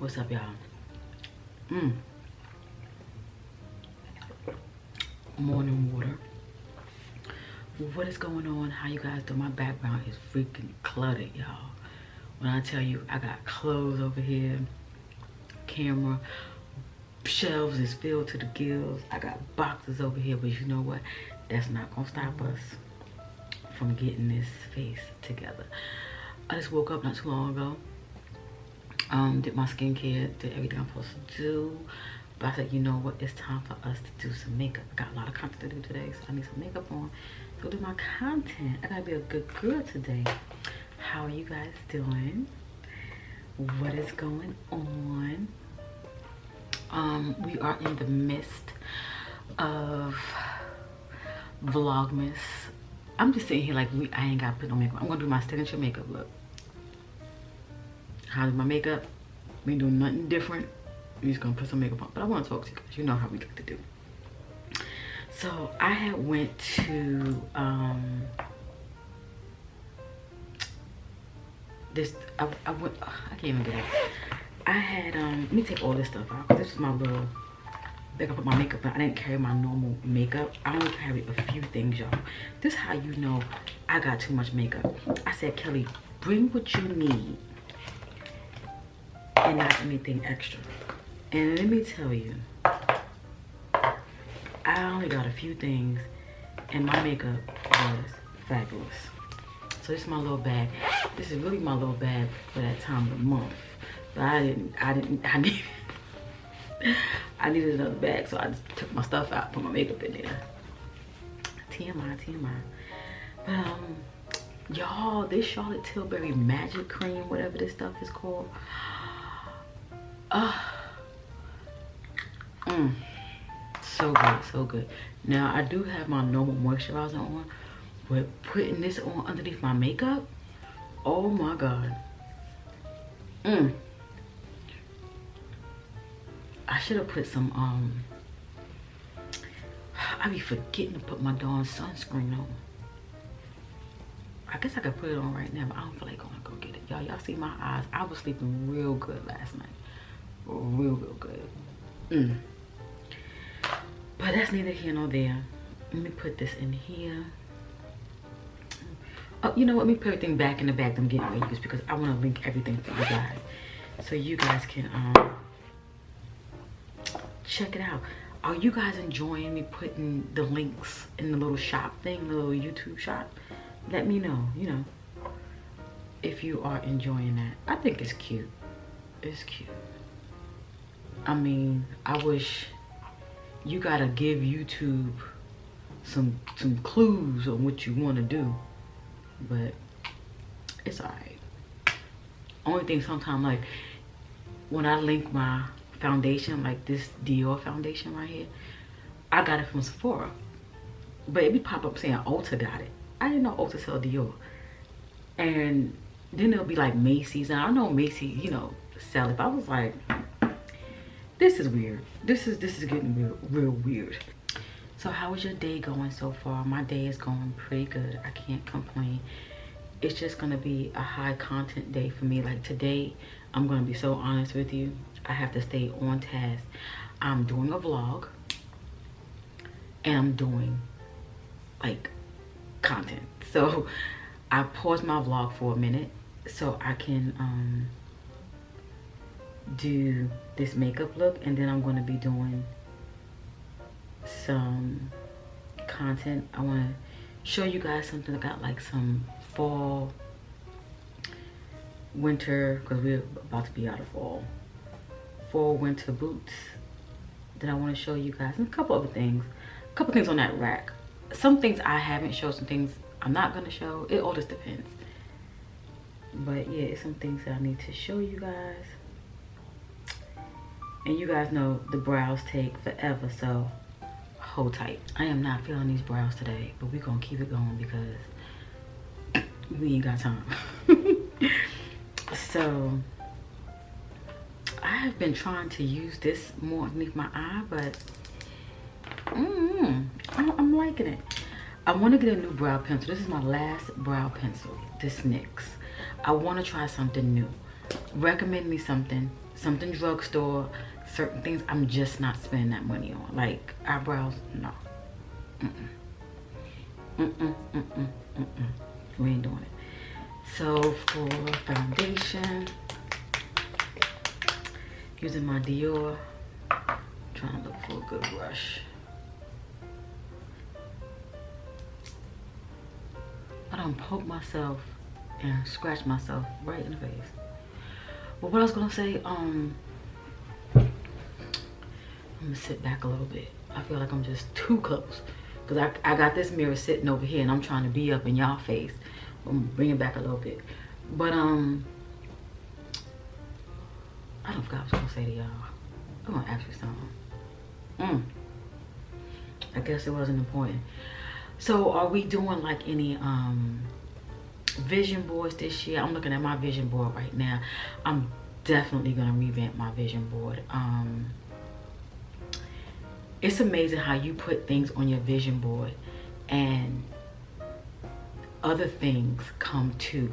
What's up, y'all? Morning water. What is going on? How you guys doing? My background is freaking cluttered, y'all. When I tell you I got clothes over here, camera, shelves is filled to the gills. I got boxes over here, but you know what? That's not gonna stop us from getting this face together. I just woke up not too long ago. Did my skincare, did everything I'm supposed to do. But I said, you know what? It's time for us to do some makeup. I got a lot of content to do today, so I need some makeup on. So do my content. I gotta be a good girl today. How are you guys doing? What is going on? We are in the midst of Vlogmas. I'm just sitting here like I ain't got to put no makeup. I'm gonna do my signature makeup look. How's my makeup? We ain't doing nothing different. We're just gonna put some makeup on. But I want to talk to you guys. You know how we got to do. So I had went to I can't even get it. I had let me take all this stuff out because this is my little bag. I put my makeup in. I didn't carry my normal makeup. I only carried a few things, y'all. This is how you know I got too much makeup. I said, Kelly, bring what you need and not anything extra. And let me tell you, I only got a few things and my makeup was fabulous. So this is my little bag. This is really my little bag for that time of the month. But I needed another bag, so I just took my stuff out, put my makeup in there. TMI, TMI. But y'all, this Charlotte Tilbury Magic Cream, whatever this stuff is called. So good, so good. Now I do have my normal moisturizer on, but putting this on underneath my makeup, oh my god. I should have put some I be forgetting to put my darn sunscreen on. I guess I could put it on right now, but I don't feel like going to go get it. Y'all see my eyes? I was sleeping real good last night. Real good. But that's neither here nor there. Let me put this in here. Oh, you know what? Let me put everything back in the bag I'm getting ready because I want to link everything for you guys, so you guys can check it out. Are you guys enjoying me putting the links in the little shop thing, the little YouTube shop? Let me know, you know, if you are enjoying that. I think it's cute. It's cute. I mean, I wish you gotta give YouTube some clues on what you want to do, but it's alright. Only thing sometimes, like when I link my foundation, like this Dior foundation right here, I got it from Sephora, but it be pop up saying Ulta got it. I didn't know Ulta sell Dior. And then it'll be like Macy's, and I know Macy's, you know, sell it, but I was like, this is weird. This is getting real weird. So how is your day going so far? My day is going pretty good. I can't complain. It's just gonna be a high content day for me. Like today, I'm gonna be so honest with you. I have to stay on task. I'm doing a vlog and I'm doing like content. So I paused my vlog for a minute so I can do this makeup look, and then I'm going to be doing some content. I want to show you guys something. I got like some fall, winter, because we're about to be out of fall winter boots that I want to show you guys, and a couple other things, on that rack. Some things I haven't showed, some things I'm not going to show. It all just depends. But yeah, it's some things that I need to show you guys. And you guys know the brows take forever, so hold tight. I am not feeling these brows today, but we're gonna keep it going because we ain't got time. So I have been trying to use this more underneath my eye, but I'm liking it. I want to get a new brow pencil. This is my last brow pencil, this NYX. I want to try something new. Recommend me something something drugstore, certain things I'm just not spending that money on. Like eyebrows, no. We ain't doing it. So for foundation, using my Dior, trying to look for a good brush. I done poke myself and scratch myself right in the face. But what I was gonna say, I'm gonna sit back a little bit. I feel like I'm just too close. Cause I got this mirror sitting over here and I'm trying to be up in y'all face. I'm gonna bring it back a little bit. But I don't forget what I was gonna say to y'all. I'm gonna ask you something. I guess it wasn't important. So are we doing like any vision boards this year? I'm looking at my vision board right now. I'm definitely gonna revamp my vision board. It's amazing how you put things on your vision board and other things come to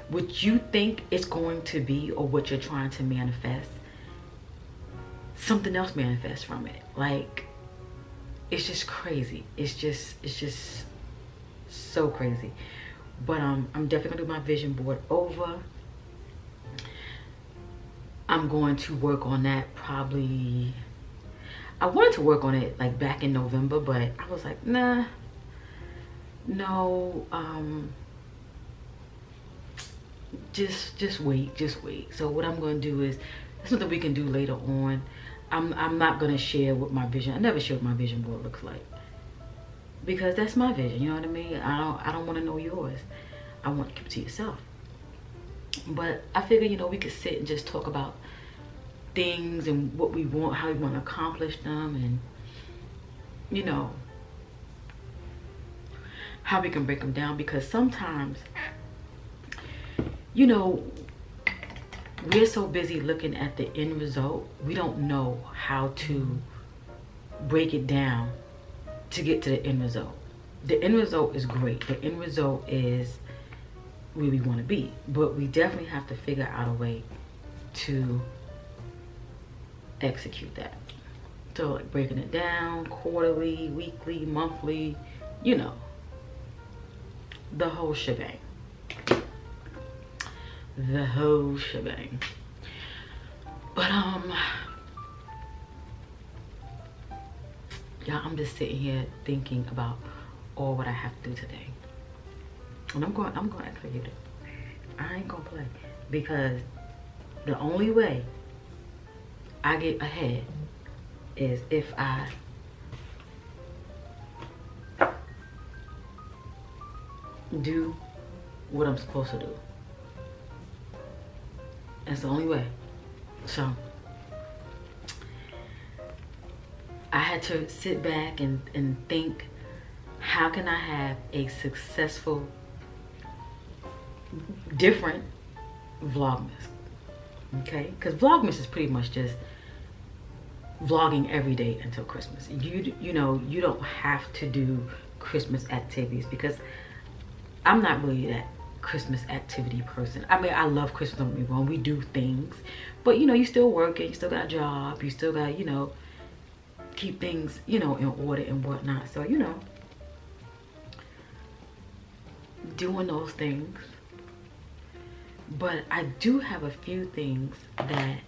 what you think it's going to be, or what you're trying to manifest. Something else manifests from it. Like, it's just crazy. It's just so crazy. But I'm definitely gonna do my vision board over. I'm going to work on that probably. I wanted to work on it like back in November, but I was like, nah, no, just wait. So what I'm going to do is, that's something we can do later on. I'm not going to share what my vision, I never share what my vision board looks like, because that's my vision, you know what I mean? I don't want to know yours. I want to keep it to yourself. But I figure, you know, we could sit and just talk about things and what we want, how we want to accomplish them, and you know, how we can break them down. Because sometimes, you know, we're so busy looking at the end result, we don't know how to break it down to get to the end result. The end result is great. The end result is where we want to be, but we definitely have to figure out a way to execute that. So like breaking it down quarterly, weekly, monthly, you know, the whole shebang. The whole shebang. But yeah, I'm just sitting here thinking about all what I have to do today. And I'm going to execute it. I ain't gonna play, because the only way I get ahead is if I do what I'm supposed to do. That's the only way. So I had to sit back and think, how can I have a successful, different Vlogmas? Okay, because Vlogmas is pretty much just vlogging every day until Christmas. You know, you don't have to do Christmas activities, because I'm not really that Christmas activity person. I mean, I love Christmas, don't get me wrong, we do things, but you know, you still working, you still got a job, you still got, you know, keep things, you know, in order and whatnot. So, you know, doing those things. But I do have a few things that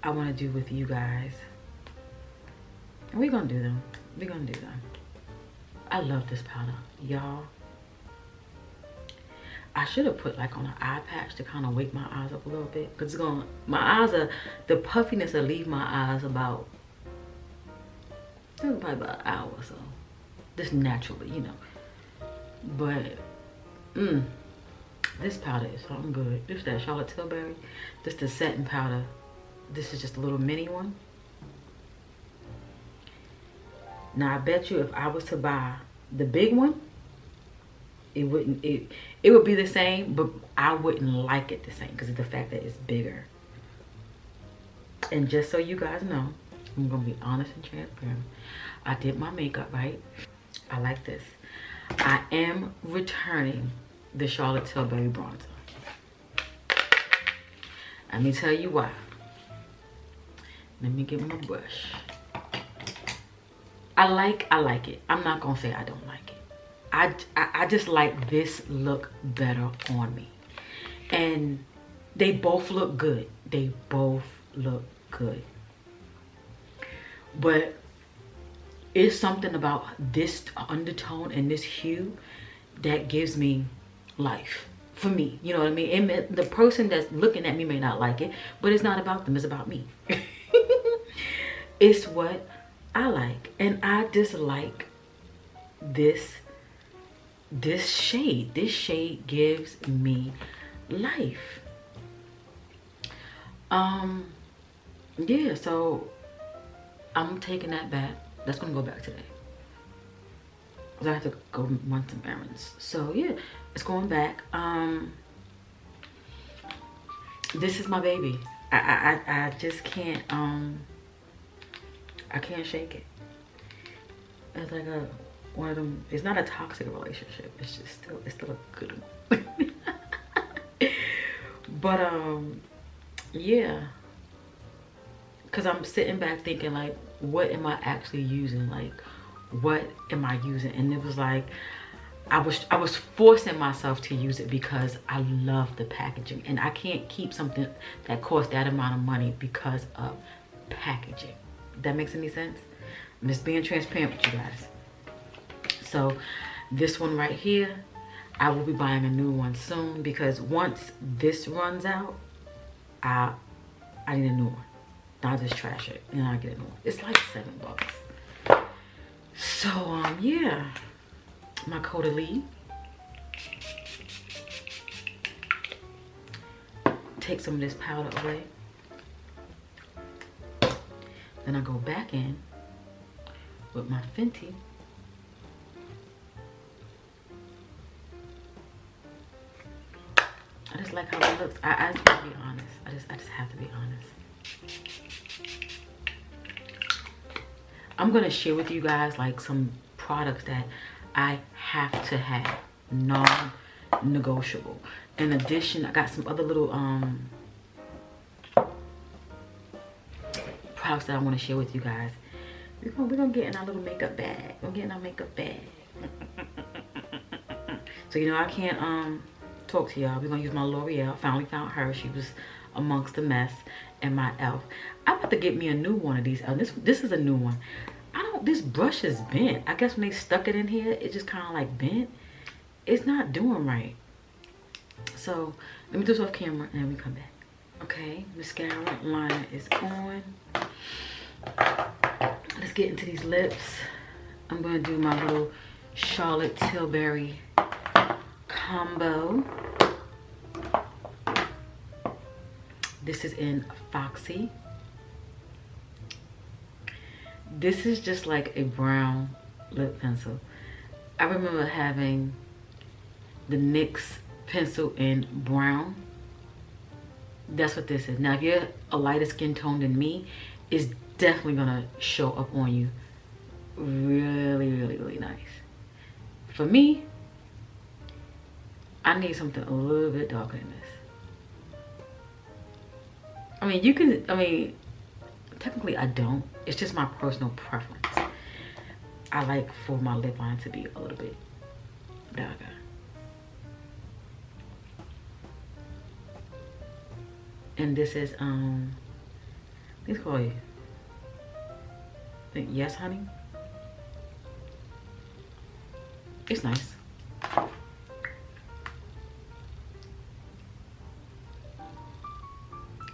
I want to do with you guys, and we're gonna do them. I love this powder, y'all. I should have put like on an eye patch to kind of wake my eyes up a little bit, because it's gonna, my eyes are, the puffiness will leave my eyes about, probably about an hour or so, just naturally, you know. But this powder is something good. This is that Charlotte Tilbury. This is the satin powder. This is just a little mini one. Now I bet you if I was to buy the big one, it wouldn't, it would be the same, but I wouldn't like it the same because of the fact that it's bigger. And just so you guys know, I'm gonna be honest and transparent. I did my makeup, right? I like this. I am returning the Charlotte Tilbury bronzer. Let me tell you why. Let me get my brush. I like it. I'm not gonna say I don't like it. I just like this look better on me. And they both look good. They both look good. But it's something about this undertone and this hue that gives me life. For me, you know what I mean? And the person that's looking at me may not like it, but it's not about them, it's about me. It's what I like. And I just like this shade. This shade gives me life. Yeah, so I'm taking that back. That's gonna go back today. I have to go run some errands. So yeah, it's going back. This is my baby. I just can't I can't shake it. It's like one of them. It's not a toxic relationship. It's just still a good one. But yeah, because I'm sitting back thinking like, what am I actually using? Like, what am I using? And it was like I was forcing myself to use it because I love the packaging, and I can't keep something that costs that amount of money because of packaging. That makes any sense? I'm just being transparent with you guys. So this one right here, I will be buying a new one soon, because once this runs out, I need a new one. I'll just trash it and I'll get a new one. It's like $7. So yeah, my iamKeliB. Take some of this powder away. Then I go back in with my Fenty. I just like how it looks. I just want to be honest. I just have to be honest. I'm gonna share with you guys like some products that I have to have, non-negotiable. In addition, I got some other little products that I want to share with you guys. We're gonna get in our little makeup bag. We're getting our makeup bag. So you know I can't talk to y'all. We're gonna use my L'Oreal. Finally found her. She was amongst the mess. And my e.l.f. I'm about to get me a new one of these. This is a new one. This brush is bent. I guess when they stuck it in here, it just kind of like bent. It's not doing right. So let me do this off camera and then we come back. Okay, mascara liner is on. Let's get into these lips. I'm gonna do my little Charlotte Tilbury combo. This is in Foxy. This is just like a brown lip pencil. I remember having the NYX pencil in brown. That's what this is. Now, if you're a lighter skin tone than me, it's definitely gonna show up on you really, really, really nice. For me, I need something a little bit darker than this. I mean, technically I don't. It's just my personal preference. I like for my lip line to be a little bit darker. And this is, let's call you. Yes, honey. It's nice.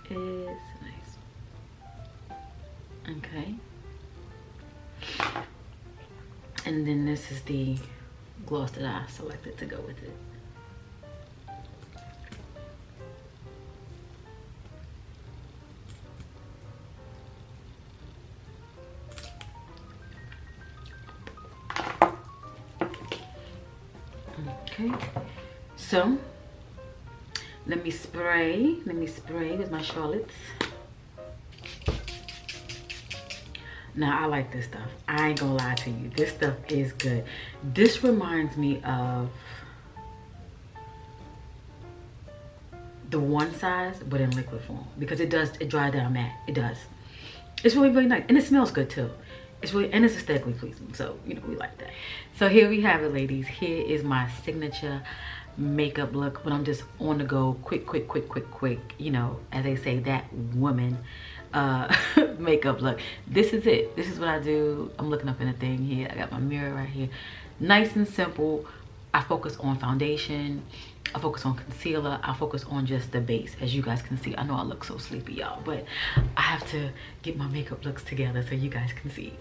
It's nice. Okay. And then this is the gloss that I selected to go with it. Okay, so let me spray with my Charlotte's. Now I like this stuff. I ain't gonna lie to you, this stuff is good. This reminds me of the one size, but in liquid form, because it dry down matte. It does. It's really, really nice, and it smells good too. It's really, and it's aesthetically pleasing, so you know, we like that. So here we have it, ladies. Here is my signature makeup look when I'm just on the go, quick, you know, as they say, that woman makeup look. This is it. This is what I do. I'm looking up in a thing here. I got my mirror right here. Nice and simple. I focus on foundation, I focus on concealer, I focus on just the base. As you guys can see, I know I look so sleepy, y'all, but I have to get my makeup looks together so you guys can see.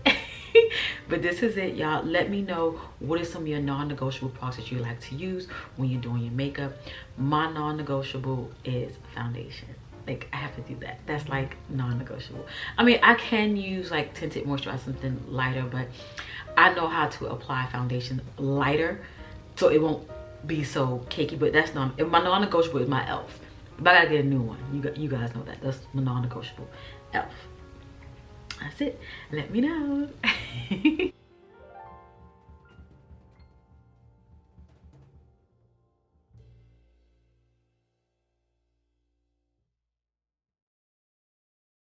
But this is it, y'all. Let me know what is some of your non-negotiable products that you like to use when you're doing your makeup. My non-negotiable is foundation. Like, I have to do that. That's like non-negotiable. I mean, I can use like tinted moisturizer, something lighter, but I know how to apply foundation lighter so it won't be so cakey. But that's not my non-negotiable. Is my e.l.f. But I gotta get a new one. You guys know that. That's my non-negotiable. e.l.f. That's it. Let me know.